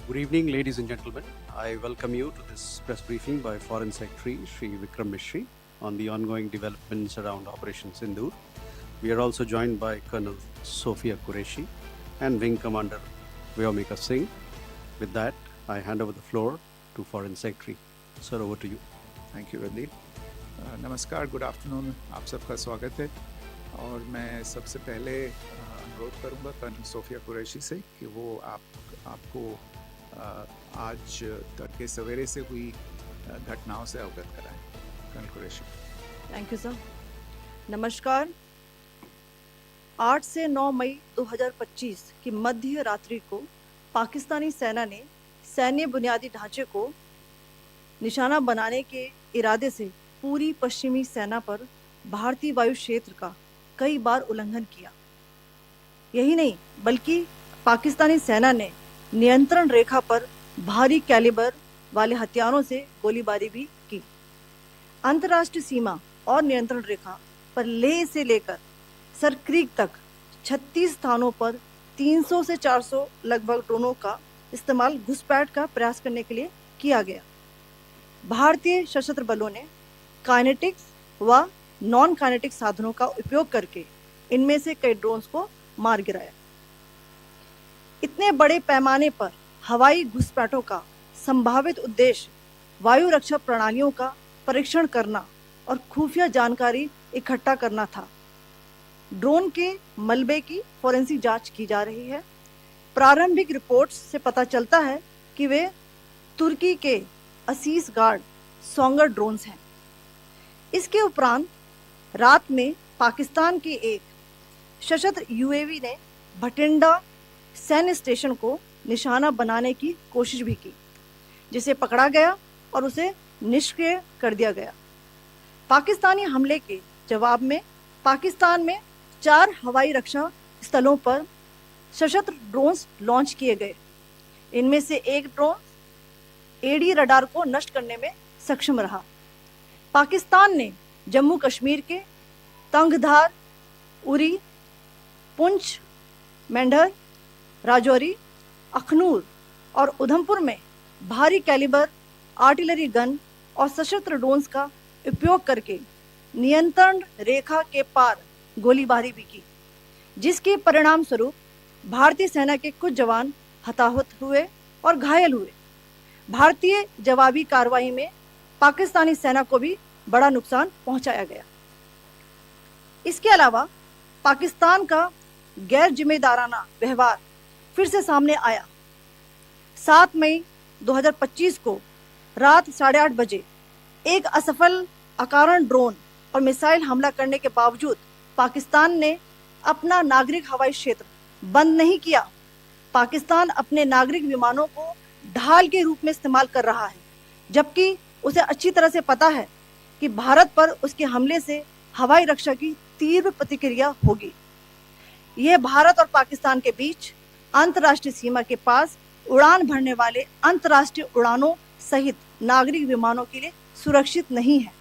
Good evening, ladies and gentlemen. I welcome you to this press briefing by Foreign Secretary Shri Vikram Misry on the ongoing developments around Operation Sindoor. We are also joined by Colonel Sofia Qureshi and Wing Commander Vyomika Singh. With that, I hand over the floor to Foreign Secretary. Sir, over to you. Thank you Randeep. नमस्कार, good afternoon, आप सबका स्वागत है. और मैं सबसे पहले अनुरोध करूंगा कर्नल सोफिया कुरैशी से कि वो आपको आज तड़के सवेरे से हुई घटनाओं से अवगत कराएं. Colonel Qureshi. Thank you sir. नमस्कार. 8 से 9 मई 2025 की मध्य रात्रि को पाकिस्तानी सेना ने सैन्य बुनियादी ढांचे को निशाना बनाने के इरादे से पूरी पश्चिमी सेना पर भारतीय वायु क्षेत्र का कई बार उल्लंघन किया. यही नहीं बल्कि पाकिस्तानी सेना ने नियंत्रण रेखा पर भारी कैलिबर वाले हथियारों से गोलीबारी भी की. अंतर्राष्ट्रीय सीमा और नियंत्रण रेखा पर लेह से लेकर सरक्रीक तक 36 स्थानों पर 300 से 400 लगभग ड्रोनों का इस्तेमाल घुसपैठ का प्रयास करने के लिए किया गया. भारतीय सशस्त्र बलों ने काइनेटिक्स व नॉन काइनेटिक साधनों का उपयोग करके इनमें से कई ड्रोन्स को मार गिराया. इतने बड़े पैमाने पर हवाई घुसपैठों का संभावित उद्देश्य वायु रक्षा प्रणालियों का परीक्षण करना और खुफिया जानकारी इकट्ठा करना था. ड्रोन के मलबे की फोरेंसिक जांच की जा रही है. प्रारंभिक रिपोर्ट्स से पता चलता है कि वे तुर्की के असीस गार्ड सोंगर ड्रोन्स हैं. इसके उपरांत रात में पाकिस्तान के एक सशस्त्र यूएवी ने भटिंडा सैन्य स्टेशन को निशाना बनाने की कोशिश भी की, जिसे पकड़ा गया और उसे निष्क्रिय कर दिया गया. पाकिस्तानी हमले के जवाब में पाकिस्तान में 4 हवाई रक्षा स्थलों पर सशस्त्र ड्रोन्स लॉन्च किए गए. इनमें से एक ड्रोन एडी रडार को नष्ट करने में सक्षम रहा. पाकिस्तान ने जम्मू कश्मीर के तंगधार, उरी, पुंछ, मेंढर, राजौरी, अखनूर और उधमपुर में भारी कैलिबर आर्टिलरी गन और सशस्त्र ड्रोन्स का उपयोग करके नियंत्रण रेखा के पार गोलीबारी भी की, जिसके परिणाम स्वरूप भारतीय सेना के कुछ जवान हताहत हुए और घायल हुए. भारतीय जवाबी कार्रवाई में पाकिस्तानी सेना को भी बड़ा नुकसान पहुंचाया गया. इसके अलावा पाकिस्तान का गैर जिम्मेदाराना व्यवहार फिर से सामने आया. 7 मई 2025 को रात 8:30 बजे एक असफल अकारण ड्रोन और मिसाइल हमला करने के बावजूद पाकिस्तान ने अपना नागरिक हवाई क्षेत्र बंद नहीं किया. पाकिस्तान अपने नागरिक विमानों को ढाल के रूप में इस्तेमाल कर रहा है, जबकि उसे अच्छी तरह से पता है कि भारत पर उसके हमले से हवाई रक्षा की तीव्र प्रतिक्रिया होगी. यह भारत और पाकिस्तान के बीच अंतर्राष्ट्रीय सीमा के पास उड़ान भरने वाले अंतर्राष्ट्रीय उड़ानों सहित नागरिक विमानों के लिए सुरक्षित नहीं है.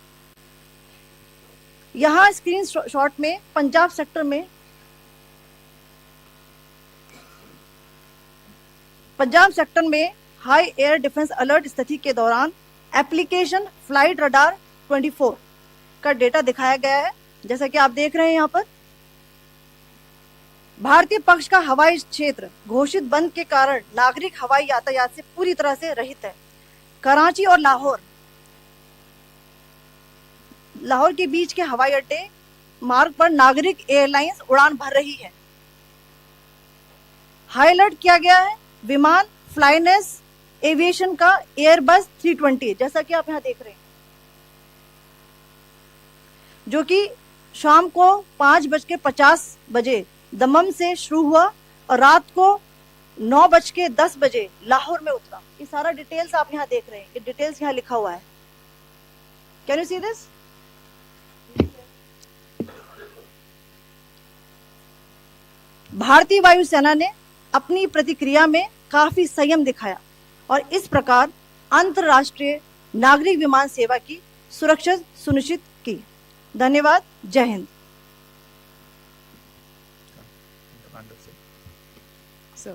यहाँ स्क्रीन शॉट में पंजाब सेक्टर में हाई एयर डिफेंस अलर्ट स्थिति के दौरान एप्लीकेशन फ्लाइट रडार 24 का डेटा दिखाया गया है. जैसा कि आप देख रहे हैं यहाँ पर भारतीय पक्ष का हवाई क्षेत्र घोषित बंद के कारण नागरिक हवाई यातायात से पूरी तरह से रहित है. कराची और लाहौर के बीच के हवाई अड्डे मार्ग पर नागरिक एयरलाइंस उड़ान भर रही है. हाई अलर्ट किया गया है विमान फ्लाइनेस एविएशन का एयरबस 320, जैसा कि आप यहाँ देख रहे हैं, जो कि शाम को 5:50 बजे दमम से शुरू हुआ और रात को 9:10 बजे लाहौर में उतरा. ये सारा डिटेल्स आप यहाँ देख रहे हैं. ये डिटेल्स यहाँ लिखा हुआ है. Can you see this? भारतीय वायुसेना ने अपनी प्रतिक्रिया में काफी संयम दिखाया और इस प्रकार अंतर्राष्ट्रीय नागरिक विमान सेवा की सुरक्षा सुनिश्चित की. धन्यवाद. जय Hind. So,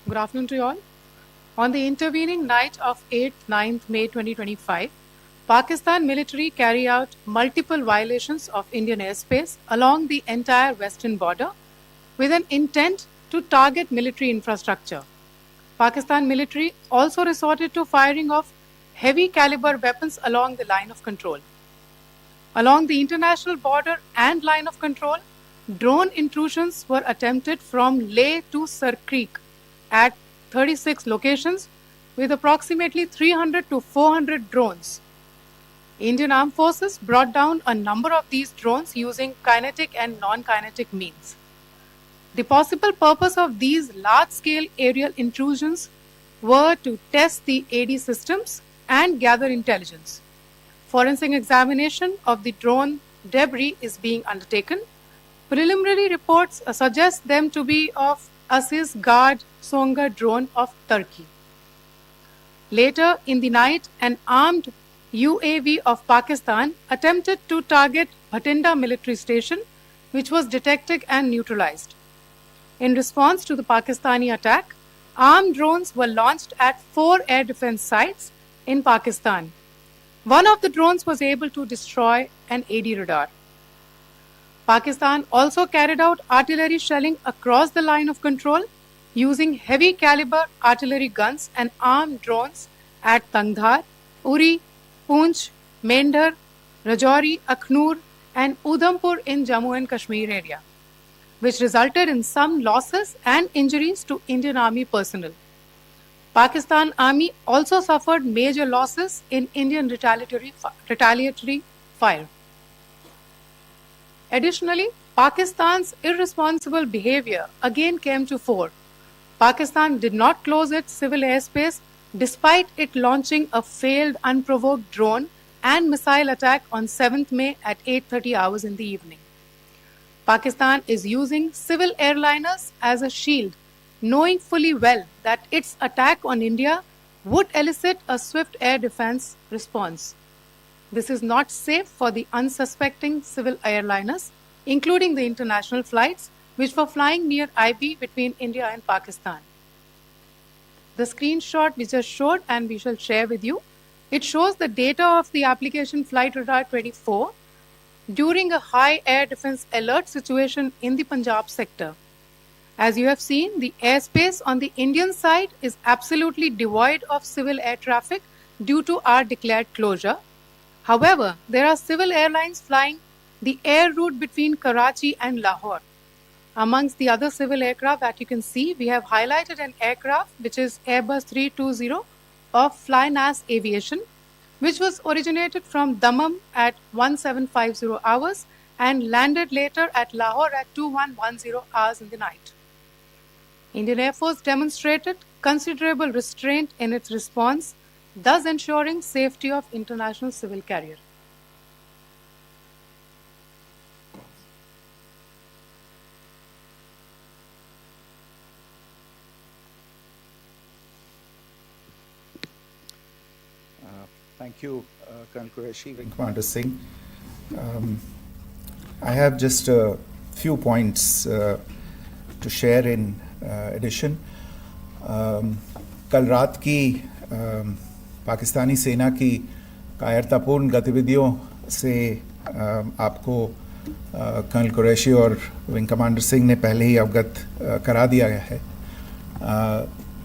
good afternoon to you all. On the intervening night of 8th-9th May 2025, Pakistan military carried out multiple violations of Indian airspace along the entire western border with an intent to target military infrastructure. Pakistan military also resorted to firing of heavy caliber weapons along the line of control. Along the international border and line of control, drone intrusions were attempted from Leh to Sir Creek at 36 locations with approximately 300 to 400 drones. Indian Armed Forces brought down a number of these drones using kinetic and non-kinetic means. The possible purpose of these large-scale aerial intrusions were to test the AD systems and gather intelligence. Forensic examination of the drone debris is being undertaken. Preliminary reports suggest them to be of Aziz Guard Songa drone of Turkey. Later in the night, an armed UAV of Pakistan attempted to target Bhatinda military station, which was detected and neutralized. In response to the Pakistani attack, armed drones were launched at 4 air defense sites in Pakistan. One of the drones was able to destroy an AD radar. Pakistan also carried out artillery shelling across the line of control using heavy caliber artillery guns and armed drones at Tangdhar, Uri, Poonch, Mendhar, Rajouri, Akhnur and Udhampur in Jammu and Kashmir area, which resulted in some losses and injuries to Indian Army personnel. Pakistan Army also suffered major losses in Indian retaliatory fire. Additionally, Pakistan's irresponsible behavior again came to fore. Pakistan did not close its civil airspace despite it launching a failed unprovoked drone and missile attack on 7th May at 8:30 hours in the evening. Pakistan is using civil airliners as a shield, knowing fully well that its attack on India would elicit a swift air defense response. This is not safe for the unsuspecting civil airliners, including the international flights, which were flying near IB between India and Pakistan. The screenshot we just showed and we shall share with you, it shows the data of the application Flight Radar 24 during a high air defense alert situation in the Punjab sector. As you have seen, the airspace on the Indian side is absolutely devoid of civil air traffic due to our declared closure. However, there are civil airlines flying the air route between Karachi and Lahore. Amongst the other civil aircraft that you can see, we have highlighted an aircraft which is Airbus 320 of Flynas Aviation, which was originated from Dammam at 1750 hours and landed later at Lahore at 2110 hours in the night. Indian Air Force demonstrated considerable restraint in its response, thus ensuring safety of international civil carrier. Thank you, Colonel Qureshi, Wing Commander Singh. I have just a few points to share in addition. कल रात की पाकिस्तानी सेना की कायरतापूर्ण गतिविधियों से आपको colonel Qureshi और विंग कमांडर सिंह ने पहले ही अवगत करा दिया गया है.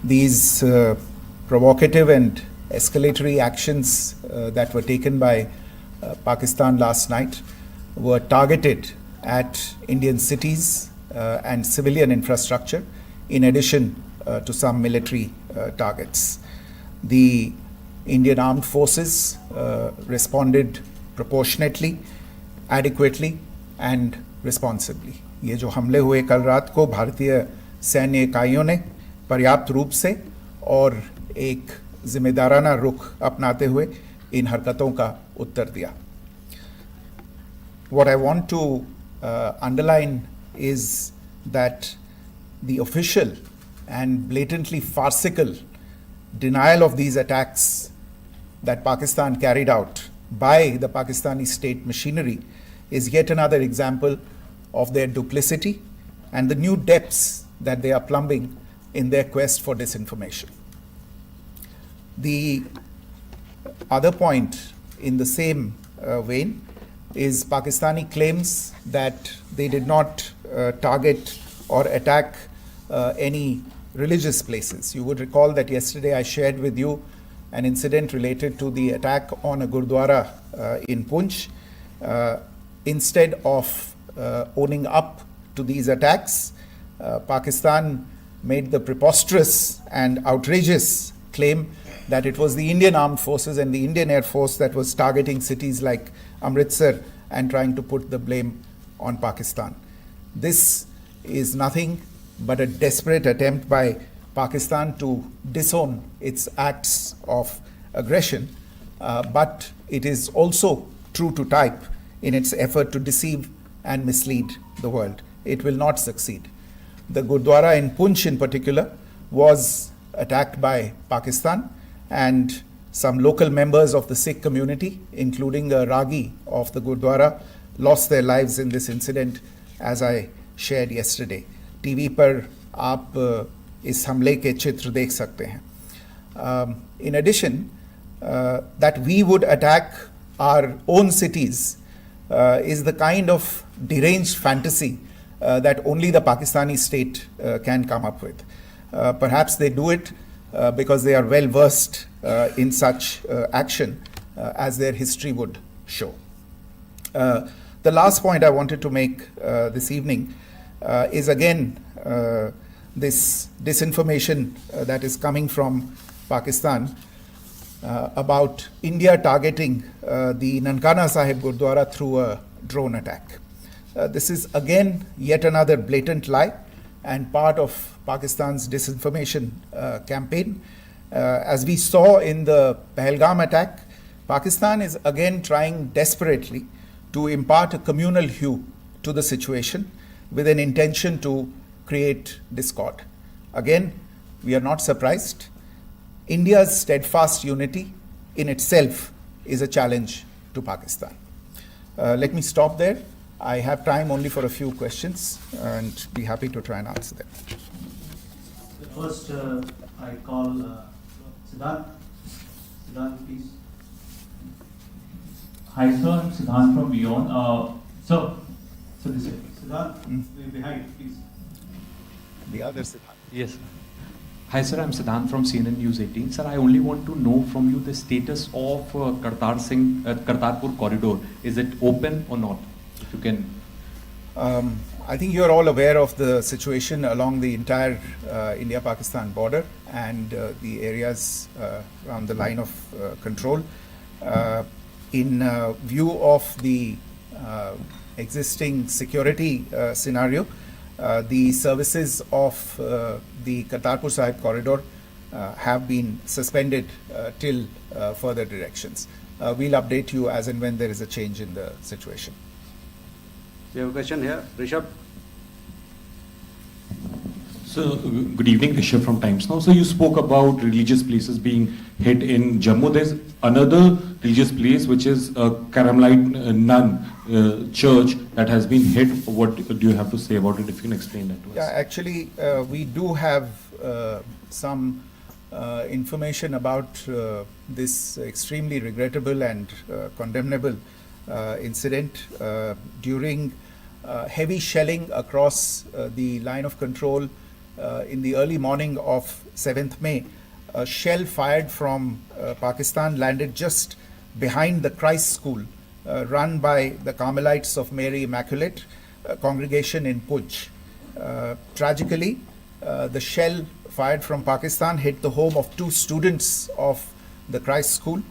These provocative and escalatory actions that were taken by Pakistan last night were targeted at Indian cities and civilian infrastructure, in addition to some military targets. The Indian Armed Forces responded proportionately, adequately and responsibly. ये जो हमले हुए कल रात को भारतीय सैन्य इकाइयों ने पर्याप्त रूप से और एक जिम्मेदाराना रुख अपनाते हुए इन हरकतों का उत्तर दिया. What I want to underline is that the official and blatantly farcical denial of these attacks that Pakistan carried out by the Pakistani state machinery is yet another example of their duplicity and the new depths that they are plumbing in their quest for disinformation. The other point in the same vein is Pakistani claims that they did not target or attack any religious places. You would recall that yesterday I shared with you an incident related to the attack on a Gurdwara in Poonch. Instead of owning up to these attacks, Pakistan made the preposterous and outrageous claim that it was the Indian Armed Forces and the Indian Air Force that was targeting cities like Amritsar and trying to put the blame on Pakistan. This is nothing but a desperate attempt by Pakistan to disown its acts of aggression, but it is also true to type in its effort to deceive and mislead the world. It will not succeed. The Gurdwara in Poonch in particular was attacked by Pakistan, and some local members of the Sikh community, including a Ragi of the Gurdwara, lost their lives in this incident, as I shared yesterday. TV पर आप इस हमले के चित्र देख सकते हैं. In addition, that we would attack our own cities is the kind of deranged fantasy that only the Pakistani state can come up with. Perhaps they do it because they are well versed in such action, as their history would show. The last point I wanted to make this evening is again this disinformation that is coming from Pakistan about India targeting the Nankana Sahib Gurdwara through a drone attack. This is again yet another blatant lie and part of Pakistan's disinformation campaign. As we saw in the Pahalgam attack, Pakistan is again trying desperately to impart a communal hue to the situation with an intention to create discord. Again, we are not surprised. India's steadfast unity in itself is a challenge to Pakistan. Let me stop there. I have time only for a few questions and be happy to try and answer them. First, I call Siddharth. Siddharth, please. Hi, sir. I'm Siddharth from Beyond. So this is Siddharth, behind, please. The other Siddharth. yes. Hi, sir. I'm Siddharth from CNN News 18. Sir, I only want to know from you the status of Kartarpur corridor. Is it open or not? If you can. I think you're all aware of the situation along the entire India-Pakistan border and the areas around the line of control. In view of the existing security scenario, the services of the Kartarpur Sahib corridor have been suspended till further directions. We'll update you as and when there is a change in the situation. We have a question here. Rishabh. So, good evening, Rishabh from Times Now. So, you spoke about religious places being hit in Jammu. There's another religious place which is a Carmelite nun church that has been hit. What do you have to say about it? If you can explain that to us. Yeah, actually, we do have some information about this extremely regrettable and condemnable incident. During heavy shelling across the line of control in the early morning of 7th May, a shell fired from Pakistan landed just behind the Christ School run by the Carmelites of Mary Immaculate congregation in Poonch. Tragically, the shell fired from Pakistan hit the home of 2 students of the Christ School.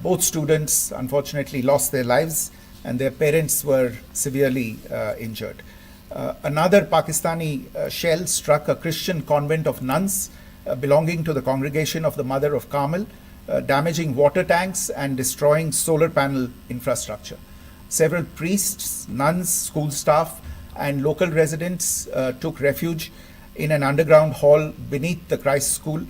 Both students unfortunately lost their lives and their parents were severely injured. Another Pakistani shell struck a Christian convent of nuns belonging to the congregation of the Mother of Carmel, damaging water tanks and destroying solar panel infrastructure. Several priests, nuns, school staff and local residents took refuge in an underground hall beneath the Christ School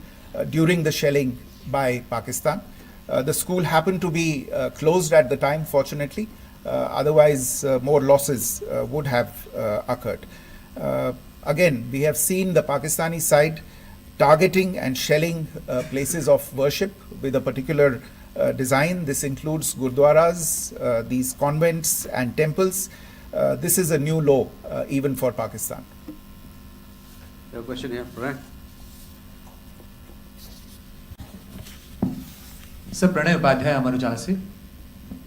during the shelling by Pakistan. The school happened to be closed at the time, fortunately. Otherwise, more losses would have occurred. Again, we have seen the Pakistani side targeting and shelling places of worship with a particular design. This includes gurdwaras, these convents and temples. This is a new law even for Pakistan. You have a question here, Pranay? Sir Pranay Upadhyay Amar Ujala से।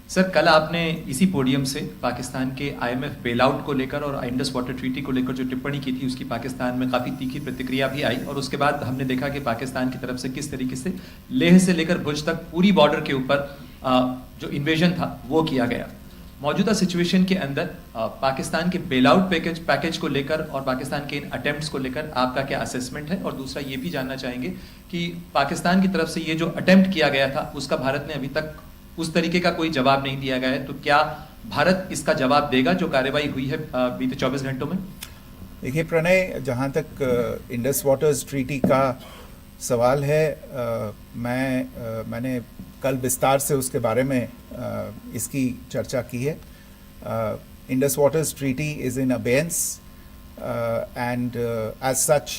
Sir कल आपने इसी podium से पाकिस्तान के IMF bail out को लेकर और Indus water treaty को लेकर जो टिप्पणी की थी उसकी पाकिस्तान में काफ़ी तीखी प्रतिक्रिया भी आई, और उसके बाद हमने देखा कि पाकिस्तान की तरफ से किस तरीके से लेह से लेकर भुज तक पूरी बॉर्डर के ऊपर जो इन्वेजन था वो किया गया। मौजूदा सिचुएशन के अंदर पाकिस्तान के बेल आउट पैकेज को लेकर और पाकिस्तान के इन अटेम्प्ट्स को लेकर आपका क्या असेसमेंट है? और दूसरा ये भी जानना चाहेंगे कि पाकिस्तान की तरफ से ये जो अटेम्प्ट किया गया था उसका भारत ने अभी तक उस तरीके का कोई जवाब नहीं दिया गया है, तो क्या भारत इसका जवाब देगा जो कार्रवाई हुई है बीते 24 घंटों में? देखिए प्रणय, जहाँ तक इंडस वाटर्स ट्रीटी का सवाल है, मैंने कल विस्तार से उसके बारे में इसकी चर्चा की है। Indus waters treaty is in abeyance and as such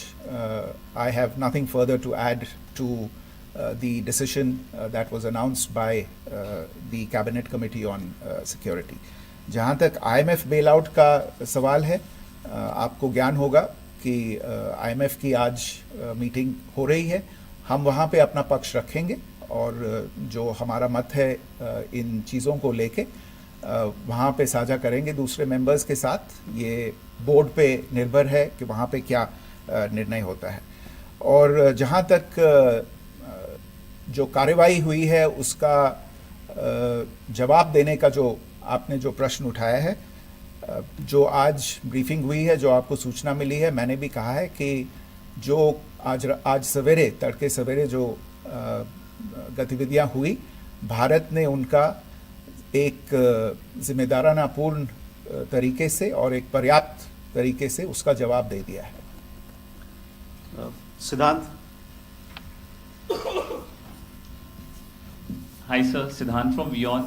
I have nothing further to add to the decision that was announced by the Cabinet Committee on Security. जहाँ तक IMF bailout का सवाल है, आपको ज्ञान होगा कि IMF की आज मीटिंग हो रही है। हम वहाँ पे अपना पक्ष रखेंगे और जो हमारा मत है इन चीज़ों को लेके वहाँ पे साझा करेंगे दूसरे मेंबर्स के साथ। ये बोर्ड पे निर्भर है कि वहाँ पे क्या निर्णय होता है। और जहाँ तक जो कार्रवाई हुई है उसका जवाब देने का जो आपने जो प्रश्न उठाया है, जो आज ब्रीफिंग हुई है, जो आपको सूचना मिली है, मैंने भी कहा है कि जो आज सवेरे तड़के सवेरे जो गतिविधियाँ हुई, भारत ने उनका एक जिम्मेदाराना पूर्ण तरीके से और एक पर्याप्त तरीके से उसका जवाब दे दिया है। सिद्धांत? Hi sir, Siddhant from Vion.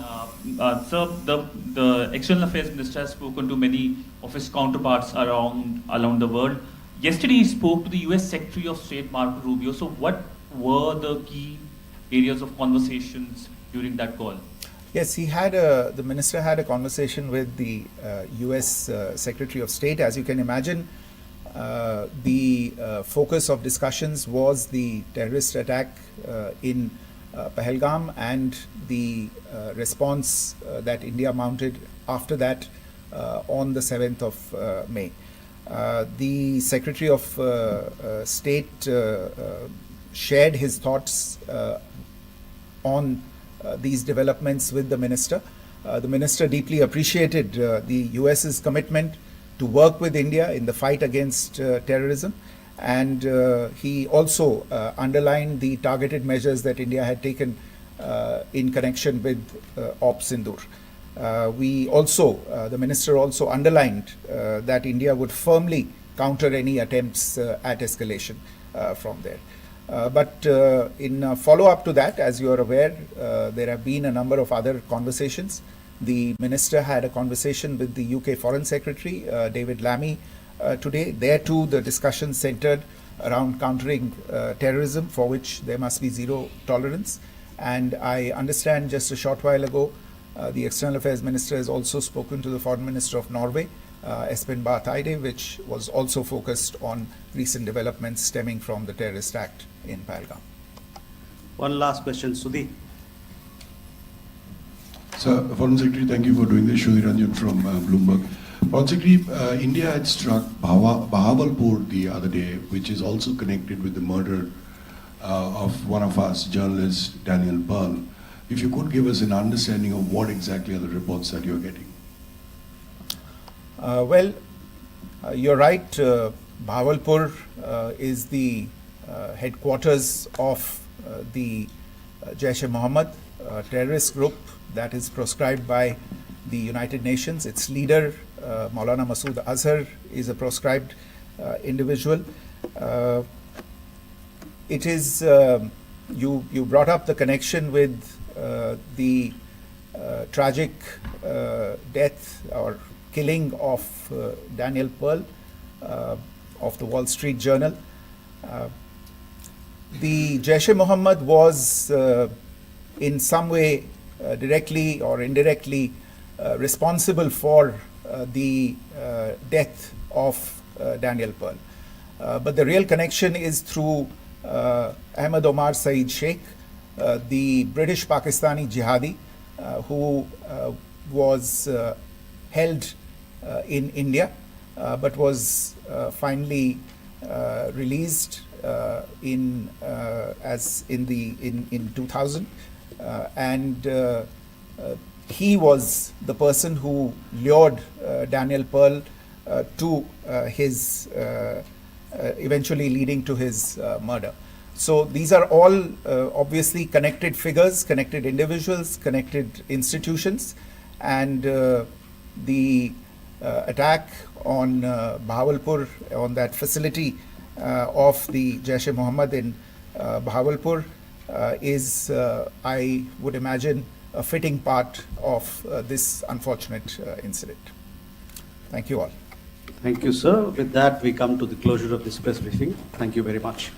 Sir, the External Affairs Minister has spoken to many of his counterparts around the world. Yesterday he spoke to the US Secretary of State Marco Rubio. So what were the key areas of conversations during that call? Yes, the minister had a conversation with the US Secretary of State. As you can imagine, the focus of discussions was the terrorist attack in Pahalgam and the response that India mounted after that on the 7th of May. The Secretary of State shared his thoughts on these developments with the minister. The minister deeply appreciated the US's commitment to work with India in the fight against terrorism, and he also underlined the targeted measures that India had taken in connection with Sindoor. The minister also underlined that India would firmly counter any attempts at escalation from there. But in follow-up to that, as you are aware, there have been a number of other conversations. The minister had a conversation with the UK Foreign Secretary, David Lammy, today. There too, the discussion centered around countering terrorism, for which there must be zero tolerance. And I understand just a short while ago, the External Affairs Minister has also spoken to the Foreign Minister of Norway, Espen Barth Eide, which was also focused on recent developments stemming from the terrorist act in Pahalgam. One last question, Sudhi. Sir, Foreign Secretary, thank you for doing this. Sudhi Ranjan from Bloomberg. Foreign Secretary, India had struck Bahawalpur the other day, which is also connected with the murder of one of us, journalist Daniel Pearl. If you could give us an understanding of what exactly are the reports that you're getting. You're right. Bahawalpur is the headquarters of the Jaish-e-Mohammed terrorist group that is proscribed by the United Nations. Its leader, Maulana Masood Azhar, is a proscribed individual. It is, you brought up the connection with the tragic death or killing of Daniel Pearl of the Wall Street Journal. the Jaish-e-Mohammed was in some way directly or indirectly responsible for the death of Daniel Pearl. But the real connection is through Ahmed Omar Saeed Sheikh, the British Pakistani jihadi who was held in India but was finally released in 2000, and he was the person who lured Daniel Pearl to his eventually leading to his murder. So these are all obviously connected figures, connected individuals, connected institutions, and the attack on Bahawalpur, on that facility of the Jaish-e-Mohammed in Bahawalpur is, I would imagine, a fitting part of this unfortunate incident. Thank you all. Thank you, sir. With that, we come to the closure of this press briefing. Thank you very much.